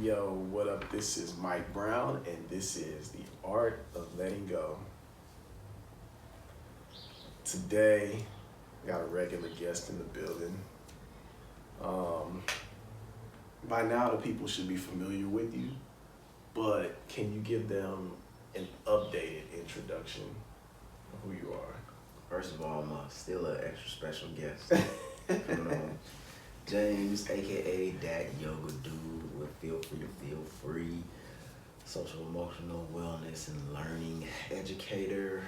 Yo, what up? This is Mike Brown, and this is The Art of Letting Go. Today, got a regular guest in the building. By now, the people should be familiar with you, but can you give them an updated introduction of who you are? First of all, I'm still an extra special guest. Coming on. James, aka DatYogaDude, with Feel Free to Feel Free, social emotional wellness and learning educator,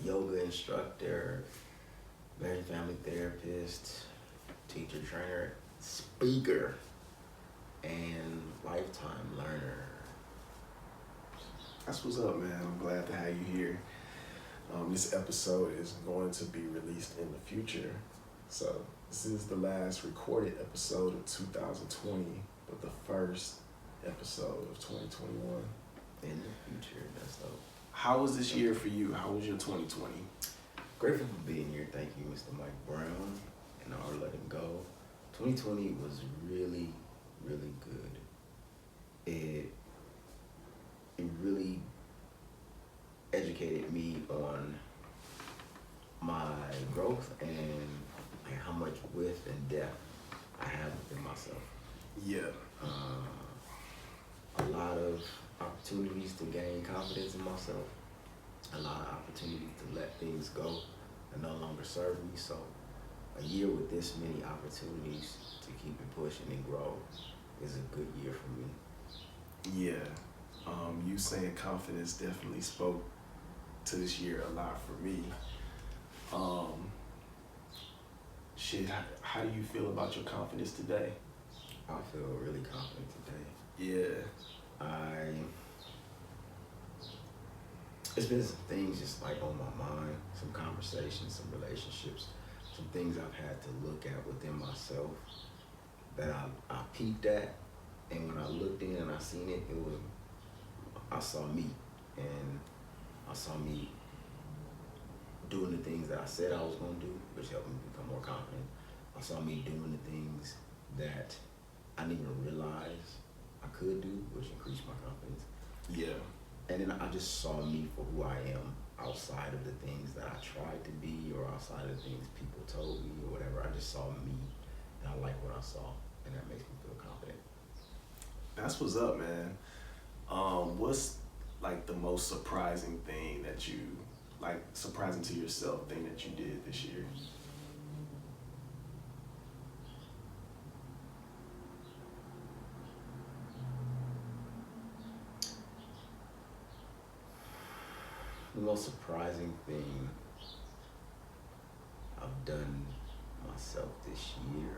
yoga instructor, marriage and family therapist, teacher, trainer, speaker, and lifetime learner. That's what's up, man. I'm glad to have you here. This episode is going to be released in the future. So this is the last recorded episode of 2020, but the first episode of 2021. In the future, that's dope. How was this year for you? How was your 2020? Grateful for being here. Thank you, Mr. Mike Brown, and our letting go. 2020 was really, really good. It really educated me on my growth and like how much width and depth I have within myself. Yeah. A lot of opportunities to gain confidence in myself. A lot of opportunities to let things go that no longer serve me. So a year with this many opportunities to keep it pushing and grow is a good year for me. Yeah. You saying confidence definitely spoke to this year a lot for me. How do you feel about your confidence today? I feel really confident today. Yeah. It's been some things just like on my mind, some conversations, some relationships, some things I've had to look at within myself that I peeped at, and when I looked in and I seen it, I saw me, and I saw me doing the things that I said I was going to do, which helped me become more confident. I saw me doing the things that I didn't even realize I could do, which increased my confidence. Yeah. And then I just saw me for who I am outside of the things that I tried to be or outside of the things people told me or whatever. I just saw me, and I like what I saw, and that makes me feel confident. That's what's up, man. What's like the most surprising thing that you, like surprising to yourself thing that you did this year? The most surprising thing I've done myself this year?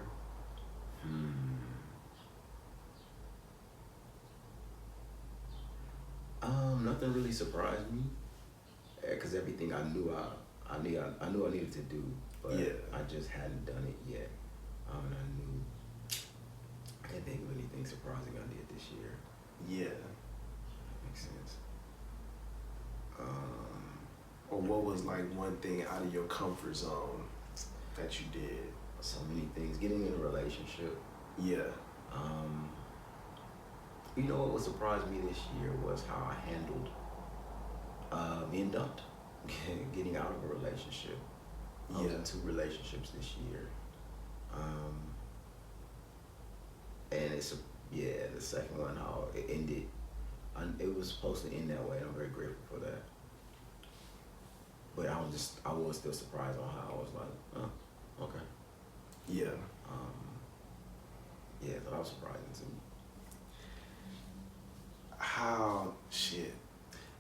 Nothing really surprised me, because everything I knew I needed to do, but yeah. I just hadn't done it yet. And I can't think of anything surprising I did this year. Yeah. That makes sense. Or what was like one thing out of your comfort zone that you did? So many things. Getting in a relationship. Yeah. You know what surprised me this year was how I handled being dumped, getting out of a relationship. I was in 2 relationships this year. And the second one, how it ended, it was supposed to end that way, and I'm very grateful for that. But I was still surprised on how I was like, oh, okay. Yeah. That was surprising to me. Shit.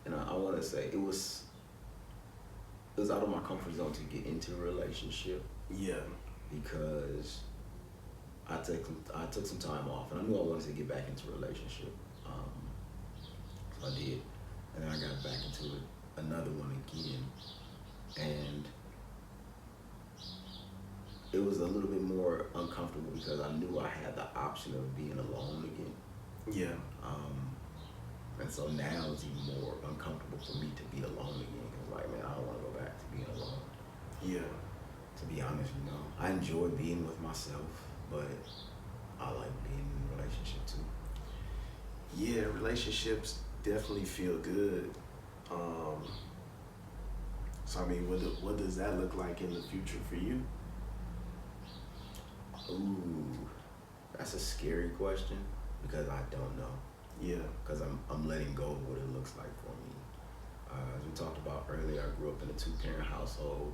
And I want to say it was out of my comfort zone to get into a relationship. Yeah. Because I took some time off, and I knew I wanted to get back into a relationship. So I did, and then I got back into another one again, and it was a little bit more uncomfortable because I knew I had the option of being alone again. Yeah. And so now it's even more uncomfortable for me to be alone again. Cause like, man, I don't want to go back to being alone. Yeah. To be honest, I enjoy being with myself, but I like being in a relationship too. Yeah, relationships definitely feel good. Um, so I mean, what does that look like in the future for you? Ooh, that's a scary question because I don't know. Yeah, Because I'm letting go of what it looks like for me. As we talked about earlier, I grew up in a two-parent household.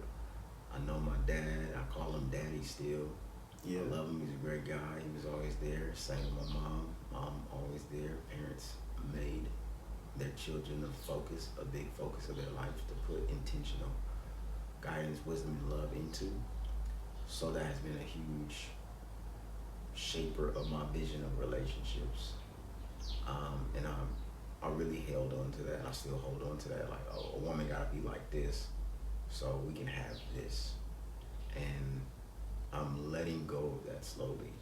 I know my dad. I call him daddy still. yeah, I love him. He's a great guy. He was always there. Same with my mom. Mom always there. Parents made their children a big focus of their life to put intentional guidance, wisdom, and love into. So that has been a huge shaper of my vision of relationships. And I really held on to that, and I still hold on to that. Like, oh, a woman gotta be like this, so we can have this. And I'm letting go of that slowly.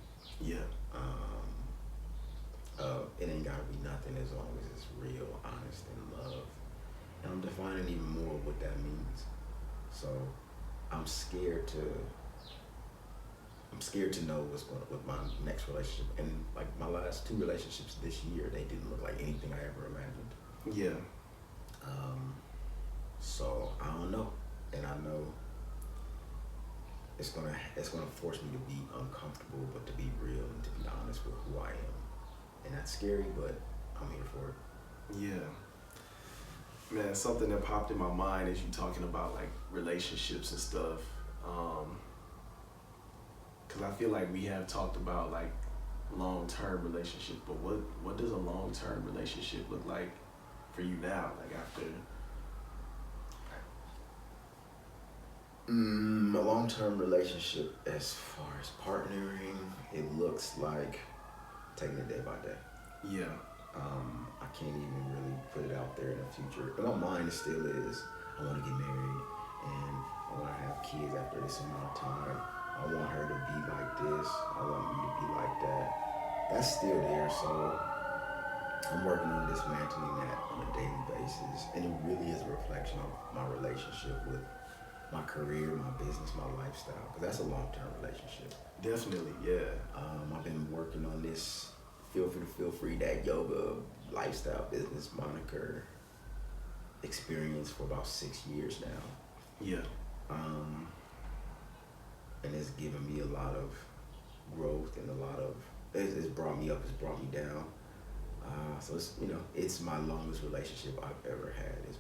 yeah, Um, it ain't gotta be nothing as long as it's real, honest, and love. And I'm defining even more what that means. So I'm scared to know what's going with my next relationship. And like my last two relationships this year, they didn't look like anything I ever imagined. yeah, So I don't know, and I know it's gonna force me to be uncomfortable, but to be real and to be honest with who I am. And that's scary, but I'm here for it. yeah. Man, something that popped in my mind as you talking about like relationships and stuff. Cause I feel like we have talked about like long-term relationships, but what does a long-term relationship look like for you now? Like after, A long-term relationship, as far as partnering, it looks like taking it day by day. yeah, I can't even really put it out there in the future. In my mind, it still is. I want to get married, and I want to have kids after this amount of time. I want her to be like this. I want me to be like that. That's still there, so I'm working on dismantling that on a daily basis, and it really is a reflection of my relationship with my career, my business, my lifestyle, because that's a long-term relationship. definitely, yeah, I've been working on this feel free that yoga lifestyle business moniker experience for about 6 years now. yeah, And it's given me a lot of growth and it's brought me up, it's brought me down. So it's my longest relationship I've ever had is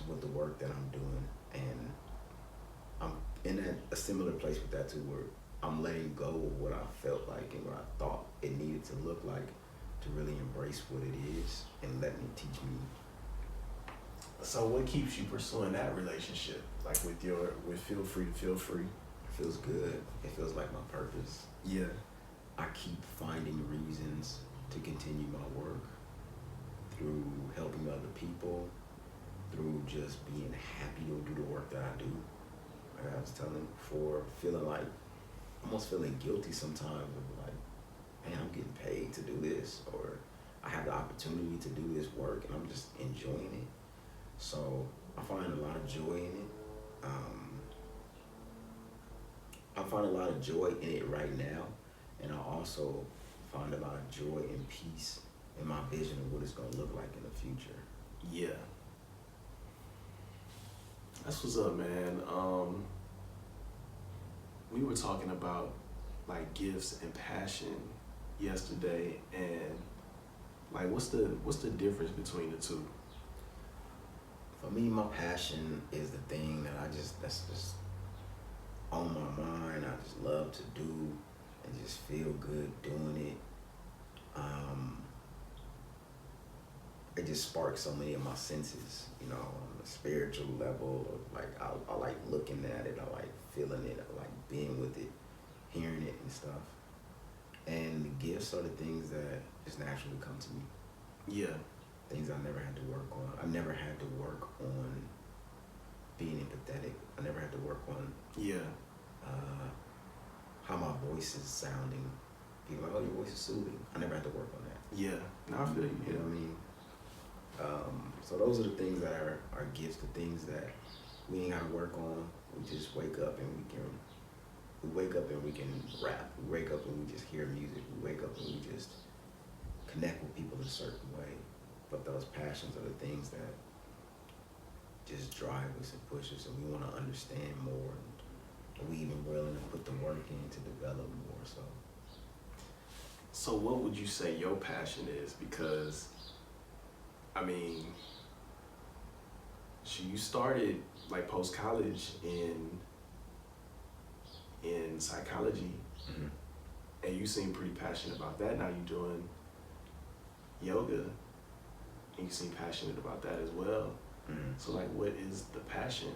with the work that I'm doing, and I'm in a similar place with that too, where I'm letting go of what I felt like and what I thought it needed to look like to really embrace what it is and let me teach me. So what keeps you pursuing that relationship? Like with feel free to feel free. It feels good. It feels like my purpose. Yeah, I keep finding reasons to continue my work through helping other people, through just being happy to do the work that I do. Like I was telling before, almost feeling guilty sometimes of like, man, I'm getting paid to do this, or I have the opportunity to do this work and I'm just enjoying it. So I find a lot of joy in it. I find a lot of joy in it right now, and I also find a lot of joy and peace in my vision of what it's gonna look like in the future. yeah. That's what's up, man. We were talking about like gifts and passion yesterday, and like what's the difference between the two? For me, my passion is the thing that's just on my mind. I just love to do and just feel good doing it. It just sparks so many of my senses, on a spiritual level. Like I like looking at it, I like feeling it, I like being with it, hearing it and stuff. And the gifts are the things that just naturally come to me. Yeah, Things I never had to work on. I never had to work on being empathetic. I never had to work on yeah, how my voice is sounding. People are like, oh, your voice is soothing. I never had to work on that. yeah. No, I feel you. You know what I mean? So those are the things that are gifts, the things that we ain't gotta work on. We just wake up and we can rap. We wake up and we just hear music. We wake up and we just a certain way. But those passions are the things that just drive us and push us, and we want to understand more, and we even willing to put the work in to develop more. So what would you say your passion is? Because, I mean, you started like post-college in psychology, Mm-hmm. and you seem pretty passionate about that. Now you're doing yoga, and you seem passionate about that as well. Mm-hmm. So like, what is the passion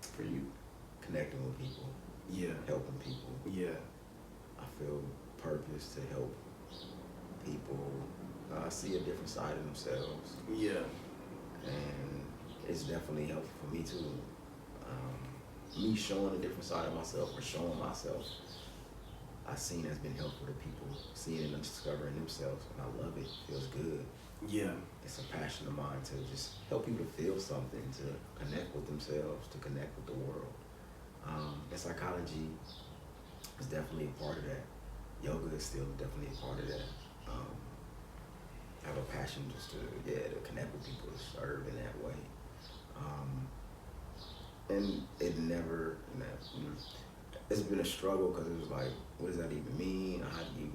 for you? Connecting with people, Yeah. helping people. Yeah. I feel purpose to help people see a different side of themselves, Yeah. and it's definitely helpful for me too. Me showing a different side of myself, or showing myself, I've seen has been helpful to people, seeing and discovering themselves, and I love it. It feels good. Yeah. It's a passion of mine to just help people to feel something, to connect with themselves, to connect with the world. And psychology is definitely a part of that. Yoga is still definitely a part of that. I have a passion just to connect with people, to serve in that way. And it never, it's been a struggle, because it was like, what does that even mean? How do you, you know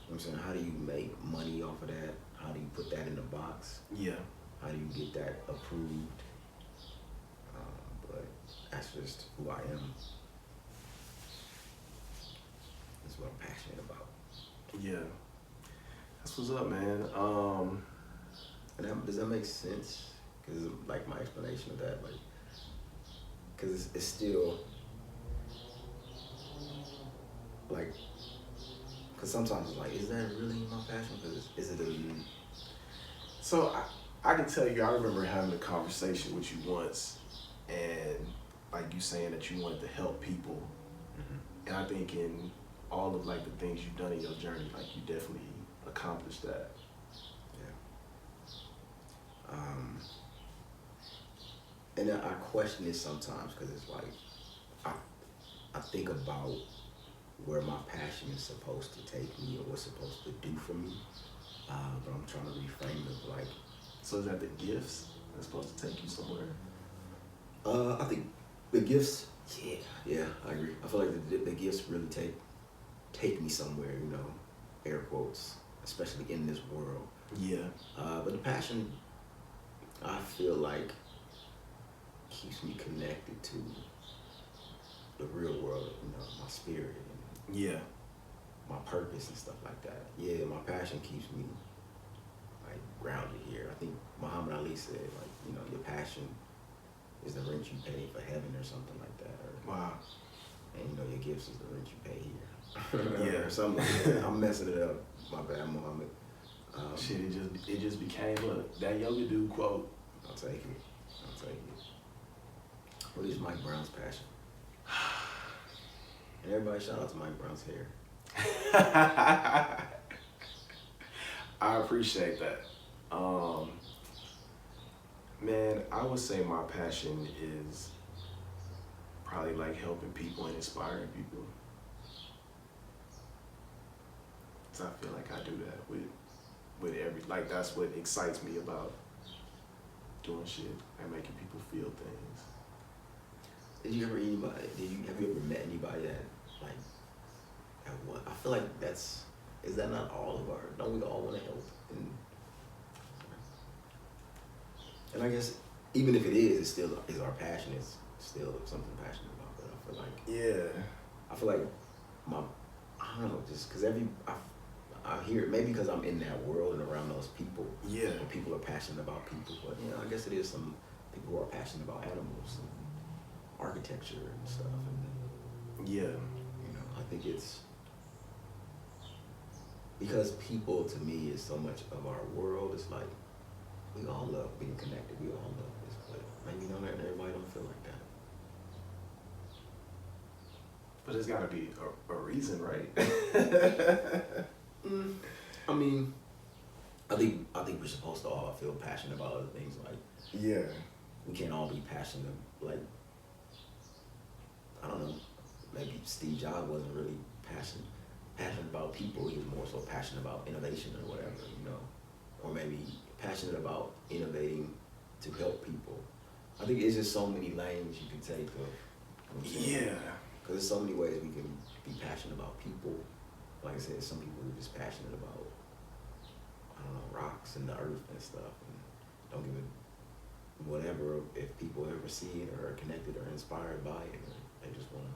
what I'm saying, how do you make money off of that? How do you put that in the box? Yeah. How do you get that approved? But that's just who I am. That's what I'm passionate about. Yeah. That's what's up, man. And does that make sense? Because like my explanation of that, like, because it's still like, because sometimes it's like, is that really my passion? Because is it a So I can tell you, I remember having a conversation with you once, and like you saying that you wanted to help people. Mm-hmm. And I think in all of like the things you've done in your journey, like you definitely accomplished that. Yeah. And I question it sometimes, because it's like, I think about where my passion is supposed to take me, or what's supposed to do for me. But I'm trying to reframe it, like. So is that the gifts that's supposed to take you somewhere? I think the gifts, yeah, I agree. I feel like the gifts really take me somewhere, air quotes, especially in this world. Yeah. But the passion, I feel like, keeps me connected to the real world, my spirit and Yeah. my purpose and stuff like that. Yeah, my passion keeps me like grounded here. I think Muhammad Ali said, like, your passion is the rent you pay for heaven, or something like that. Or, Wow. and your gifts is the rent you pay here. Yeah. Or something like that. I'm messing it up. My bad, Muhammad. Shit, it just became that yoga dude quote. I'll take it. What is Mike Brown's passion? And everybody, shout out to Mike Brown's hair. I appreciate that. Man, I would say my passion is probably like helping people and inspiring people. So I feel like I do that with every, like, that's what excites me about doing shit and making people feel things. Have you ever met anybody that, like, at what? I feel like is that not all of don't we all want to help? And I guess, even if it is our passion, it's still something passionate about, but I feel like. Yeah. I feel like I don't know, just because I hear it, maybe because I'm in that world and around those people. Yeah. And people are passionate about people, but I guess it is some people who are passionate about animals and architecture and stuff. And Yeah. I think it's because people, to me, is so much of our world. It's like we all love being connected. We all love this, but maybe everybody don't feel like that. But there's got to be a reason, right? I mean, I think we're supposed to all feel passionate about other things. Like, Yeah. we can't all be passionate. Like, I don't know. Maybe Steve Jobs wasn't really passionate about people. He was more so passionate about innovation or whatever, or maybe passionate about innovating to help people. I think it's just so many lanes you can take of, Yeah. Because there's so many ways we can be passionate about people. Like I said, some people are just passionate about, I don't know, rocks and the earth and stuff, and don't give a whatever if people ever see it or are connected or inspired by it, or they just want to.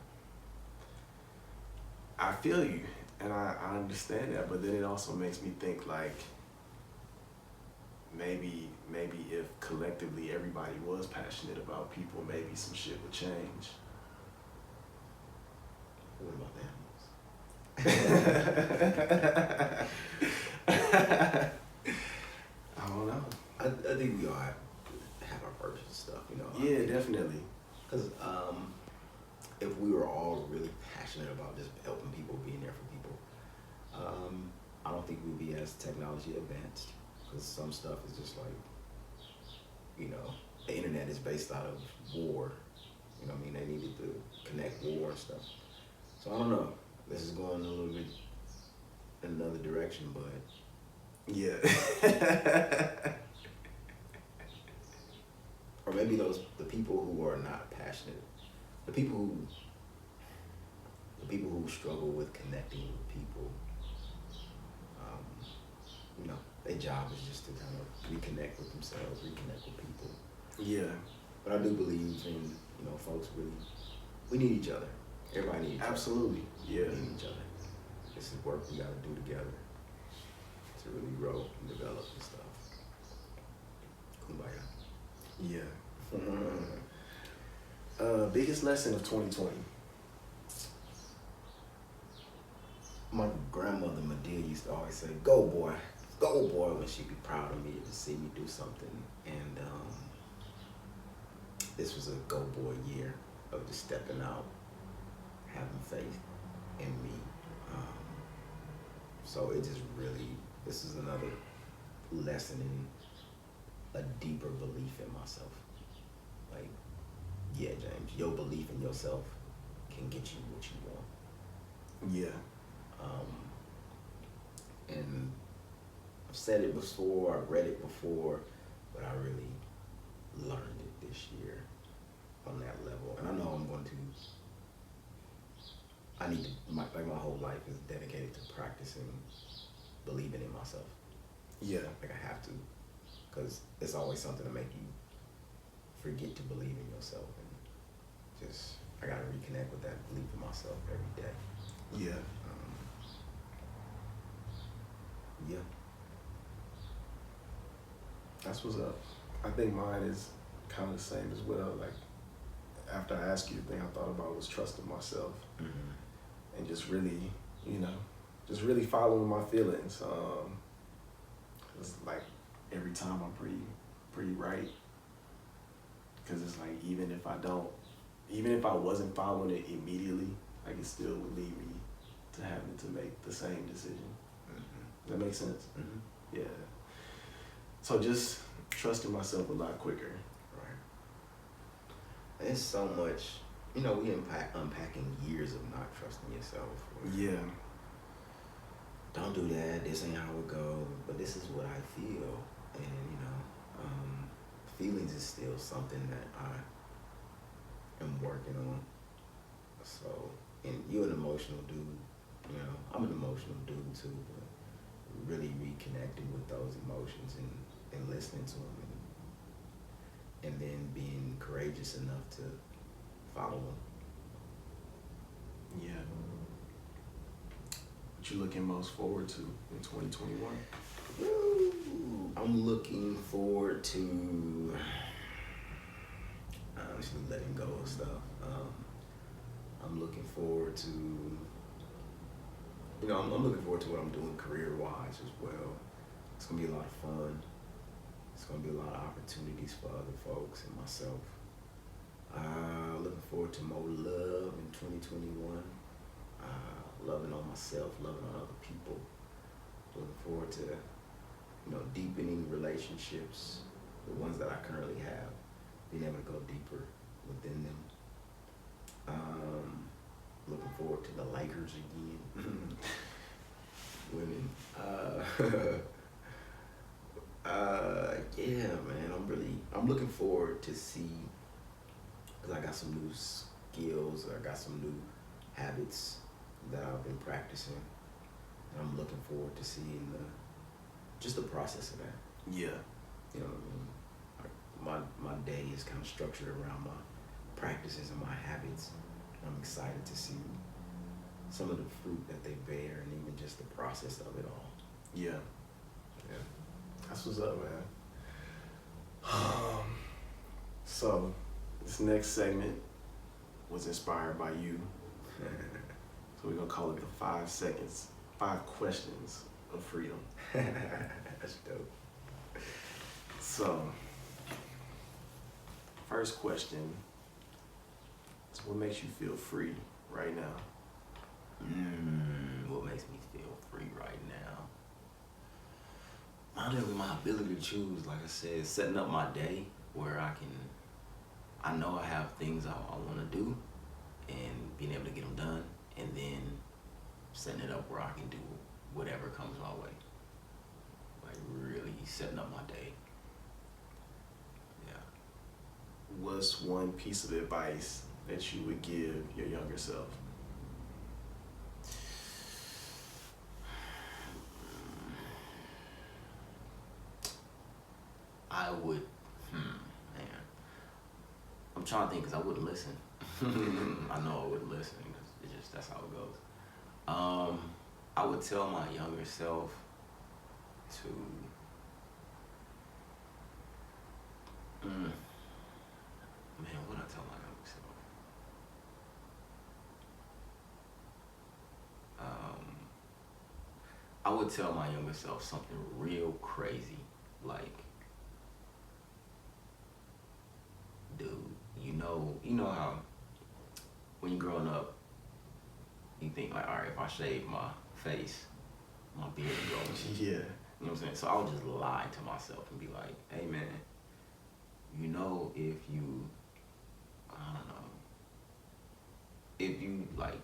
I feel you, and I understand that, but then it also makes me think like maybe if collectively everybody was passionate about people, maybe some shit would change. What about the animals? I don't know. I think we all have our purpose and stuff, you know. Yeah, definitely. Because if we were all really passionate about just helping people, being there for people, I don't think we'd be as technology advanced. Because some stuff is just like, you know, the internet is based out of war. You know what I mean? They needed to connect war and stuff. So I don't know. This is going a little bit in another direction, but yeah. Or maybe the people who are not passionate, the people who struggle with connecting with people, you know, their job is just to kind of reconnect with themselves, reconnect with people. Yeah. But I do believe in, you know, folks really, we need each other. Everybody needs each other. Absolutely. Yeah. We need each other. This is work we gotta do together to really grow and develop and stuff. Kumbaya. Yeah. Biggest lesson of 2020. My grandmother Medea used to always say, go boy, when she'd be proud of me to see me do something. And this was a go boy year of just stepping out, having faith in me. So it just really, this is another lesson in a deeper belief in myself. Like, yeah, James, your belief in yourself can get you what you want. Yeah. And I've said it before, I've read it before, but I really learned it this year on that level. And I know I'm going to, my whole life is dedicated to practicing believing in myself. Yeah. Like I have to, because it's always something to make you forget to believe in yourself. And just, I got to reconnect with that belief in myself every day. Yeah. Yeah. That's what's up. I think mine is kind of the same as well. Like, after I asked you, the thing I thought about was trusting myself. Mm-hmm. And just really, you know, just really following my feelings. It's like every time I'm pretty right. Because it's like, even if I wasn't following it immediately, like it still would lead me to having to make the same decision. Mm-hmm. Does that make sense? Mm-hmm. Yeah. So just trusting myself a lot quicker. Right. There's so much, you know, we unpacking years of not trusting yourself. Yeah. Don't do that, this ain't how it go, but this is what I feel. And, you know, feelings is still something that I am working on. So, and you're an emotional dude, you know, I'm an emotional dude too, but really reconnecting with those emotions and listening to them and then being courageous enough to follow them. Yeah. What you looking most forward to in 2021? I'm looking forward to honestly letting go of stuff. I'm looking forward to, you know, I'm looking forward to what I'm doing career-wise as well. It's gonna be a lot of fun. It's gonna be a lot of opportunities for other folks and myself. Looking forward to more love in 2021. Loving on myself, loving on other people. Looking forward to, you know, deepening relationships, the ones that I currently have, being able to go deeper within them. Looking forward to the Lakers again. Winning. Yeah, man. I'm looking forward to see, cause I got some new skills. I got some new habits that I've been practicing. And I'm looking forward to seeing just the process of that. Yeah. You know what I mean? My day is kind of structured around my practices and my habits. I'm excited to see some of the fruit that they bear and even just the process of it all. Yeah. Yeah. That's what's up, man. So, this next segment was inspired by you. So we're gonna call it the 5 questions of freedom. That's dope. So, first question is, what makes you feel free right now? What makes me feel free right now? Honestly, my ability to choose, like I said, setting up my day where I know I have things I want to do and being able to get them done, and then setting it up where I can do whatever comes my way. Like really setting up my day. Yeah. What's one piece of advice that you would give your younger self? I would, man. I'm trying to think because I wouldn't listen. I know I wouldn't listen. It's just, that's how it goes. I would tell my younger self to, man, what would I tell my younger self? I would tell my younger self something real crazy, like, dude, you know how when you're growing up, you think like, all right, if I shave my face, my beard grows. Yeah. You know what I'm saying? So I would just lie to myself and be like, hey man, if you, I don't know, if you like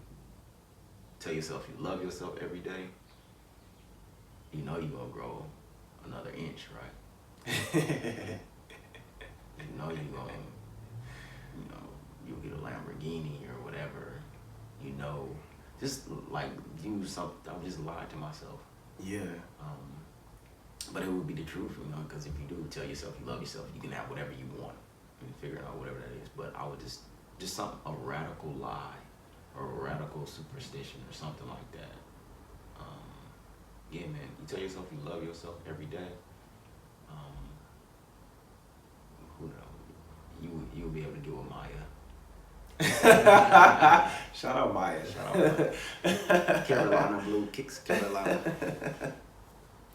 tell yourself you love yourself every day, you're gonna grow another inch, right? You're gonna, you'll get a Lamborghini or whatever, just like use something. I would just lie to myself. Yeah. But it would be the truth, because if you do tell yourself you love yourself, you can have whatever you want and figure out whatever that is. But I would just a radical lie or a radical superstition or something like that. Yeah, man, you tell yourself you love yourself every day. Who knows? You'll be able to do with Maya. Shout out Maya. Carolina Blue Kicks Carolina.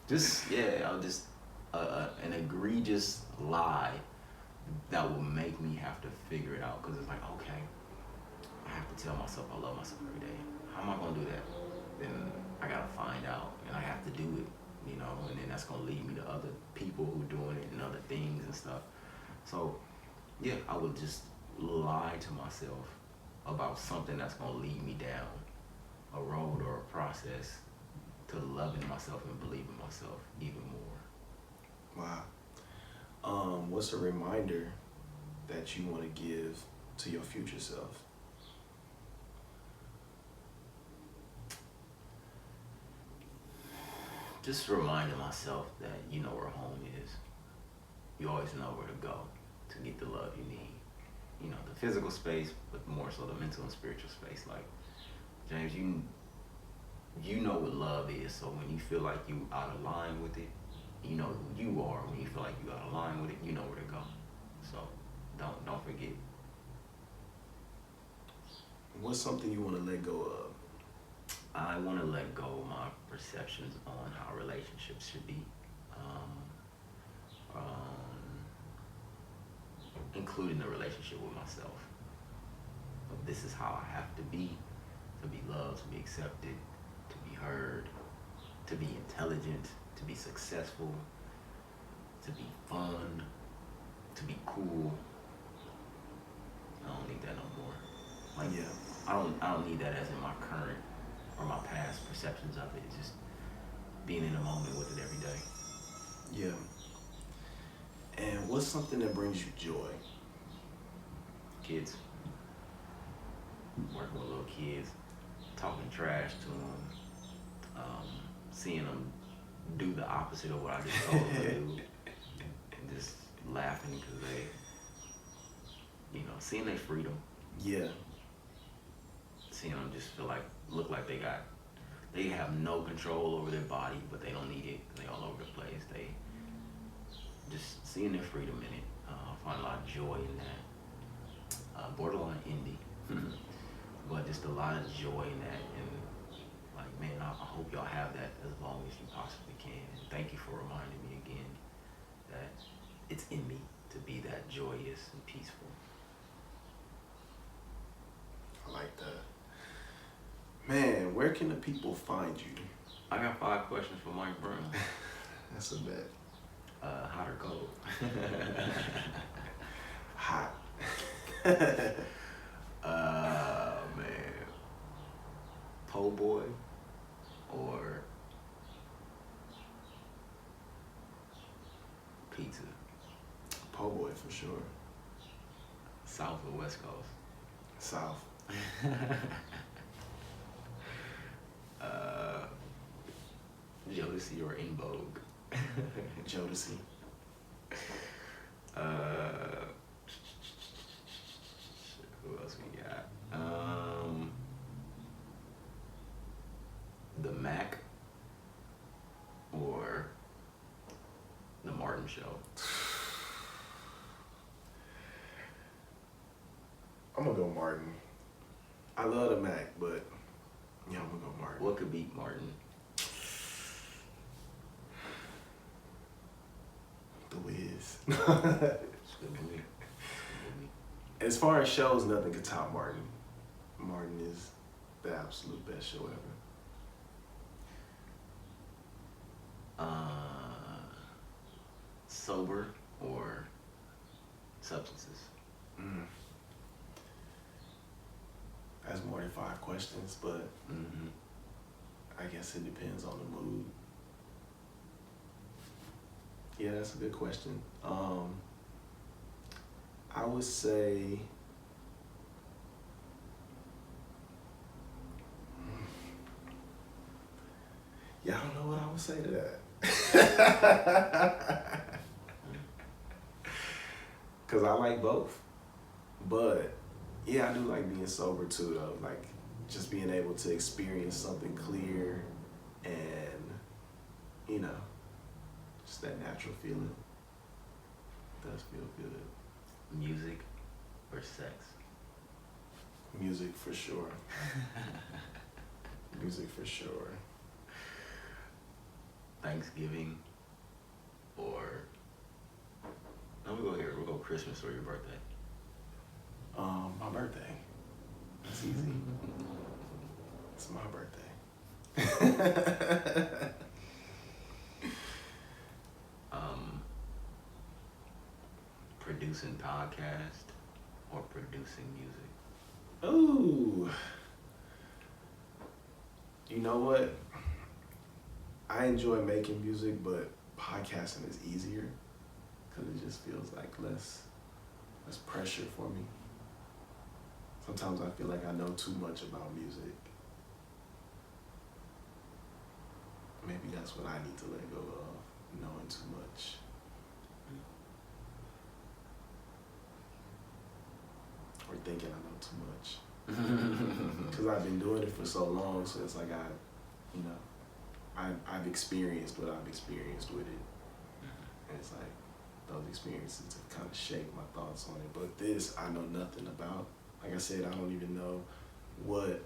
I'll just an egregious lie that will make me have to figure it out, because it's like, okay, I have to tell myself I love myself every day. How am I gonna do that? Then I gotta find out, and I have to do it, and then that's gonna lead me to other people who are doing it and other things and stuff. So yeah, I would just lie to myself about something that's gonna lead me down a road or a process to loving myself and believing myself even more. Wow. What's a reminder that you want to give to your future self? Just reminding myself that you know where home is. You always know where to go to get the love you need. The physical space, but more so the mental and spiritual space. Like, James, you know what love is, so when you feel like you out of line with it, you know who you are. When you feel like you out of line with it, you know where to go. So don't forget. What's something you want to let go of? I want to let go of my perceptions on how relationships should be, including the relationship with myself. But this is how I have to be loved, to be accepted, to be heard, to be intelligent, to be successful, to be fun, to be cool. I don't need that no more. Like, Yeah. I don't need that as in my current or my past perceptions of it. It's just being in the moment with it every day. Yeah. what's something that brings you joy? Kids. Working with little kids, talking trash to them, seeing them do the opposite of what I just told them to do, and just laughing because they, seeing their freedom. Yeah. Seeing them just look like they have no control over their body, but they don't need it. They all over the place. They just seeing their freedom in it. I find a lot of joy in that. Borderline indie, but just a lot of joy in that. And like, man, I hope y'all have that as long as you possibly can. And thank you for reminding me again that it's in me to be that joyous and peaceful. I like that. Man, where can the people find you? I got 5 questions for Mike Brown. That's a bet. Hot or cold? Hot. Man. Po' boy or pizza? Po' boy for sure. South or West Coast? South. Jodeci or In Vogue? Jodeci. Who else we got? The Mac or the Martin Show? I'm gonna go Martin. I love the Mac, but yeah, I'm gonna go Martin. What could beat Martin? The Wiz. It's a good movie. As far as shows, nothing could top Martin. Martin is the absolute best show ever. Sober or substances? That's more than 5 questions, but I guess it depends on the mood. Yeah, that's a good question. I would say yeah, I don't know what I would say to that. Cause I like both. But yeah, I do like being sober too though. Like just being able to experience something clear and just that natural feeling. Does feel good. Music or sex? Music for sure. Music for sure. Thanksgiving or no, we'll go here. We'll go Christmas or your birthday. My birthday. That's easy. It's my birthday. Producing podcast or producing music? Ooh. You know what? I enjoy making music, but podcasting is easier because it just feels like less pressure for me. Sometimes I feel like I know too much about music. Maybe that's what I need to let go of, knowing too much. Or thinking I know too much. Because I've been doing it for so long, so it's like I've experienced what I've experienced with it. And it's like those experiences have kind of shaped my thoughts on it. But this, I know nothing about. Like I said, I don't even know what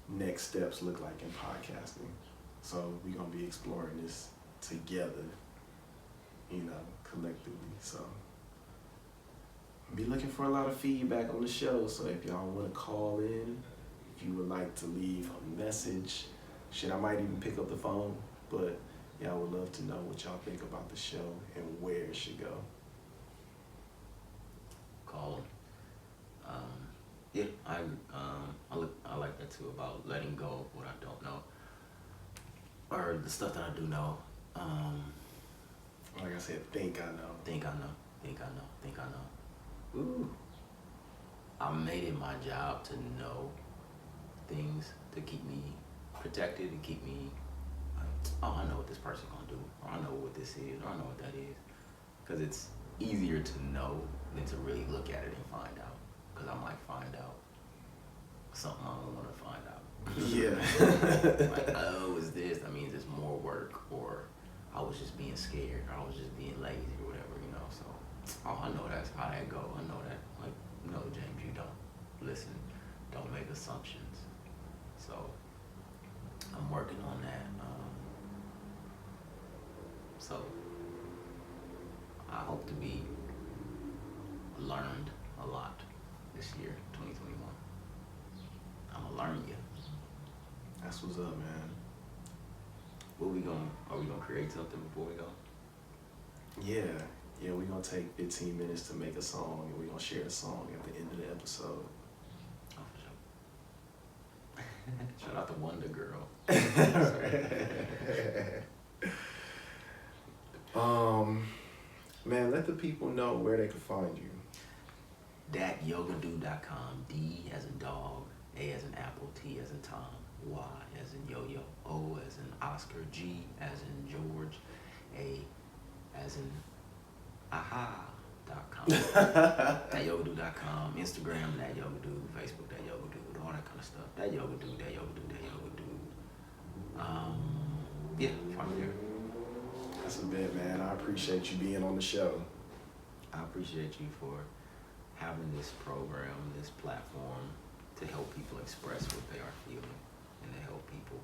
next steps look like in podcasting. So we're going to be exploring this together, collectively. So be looking for a lot of feedback on the show. So if y'all want to call in, if you would like to leave a message, I might even pick up the phone. But yeah, I would love to know what y'all think about the show and where it should go. Call them. Yeah, I like that too, about letting go of what I don't know, or the stuff that I do know. Like I said, think I know. Think I know. Think I know. Think I know. Ooh. I made it my job to know things to keep me protected, to keep me like, oh, I know what this person's gonna do, or I know what this is, or I know what that is. Because it's easier to know than to really look at it and find out. Because I might find out something I don't want to find out. Yeah. Like, oh, is this? That means it's more work, or I was just being scared, or I was just being lazy, or whatever, you know. So, oh, I know that's how that go. I know that. Like, no, James, you don't listen. Don't make assumptions. So, I'm working on that. So, I hope to be learned a lot this year, 2021. I'm gonna learn you. That's what's up, man. Are we gonna create something before we go? Yeah, we're gonna take 15 minutes to make a song, and we're gonna share the song at the end of the episode. Oh, for sure. Shout out to Wonder Girl. Man, let the people know where they can find you. DatYogaDude.com. D as in dog, A as in apple, T as in Tom, Y as in yo-yo, O as in Oscar, G as in George, A as in aha.com. DatYogaDude.com. Instagram, DatYogaDude. Facebook, DatYogaDude. All that kind of stuff. DatYogaDude, DatYogaDude, DatYogaDude. Yeah, find me there. That's a bit, man. I appreciate you being on the show. I appreciate you for having this program, this platform to help people express what they are feeling and to help people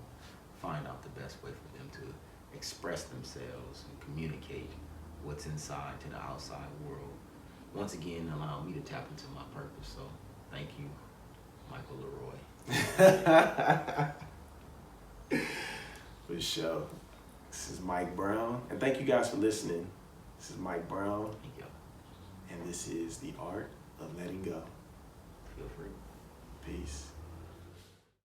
find out the best way for them to express themselves and communicate what's inside to the outside world. Once again, allow me to tap into my purpose. So thank you, Michael Leroy. For sure. This is Mike Brown. And thank you guys for listening. This is Mike Brown. Thank you. And this is The Art of Letting Go. Feel free. Peace.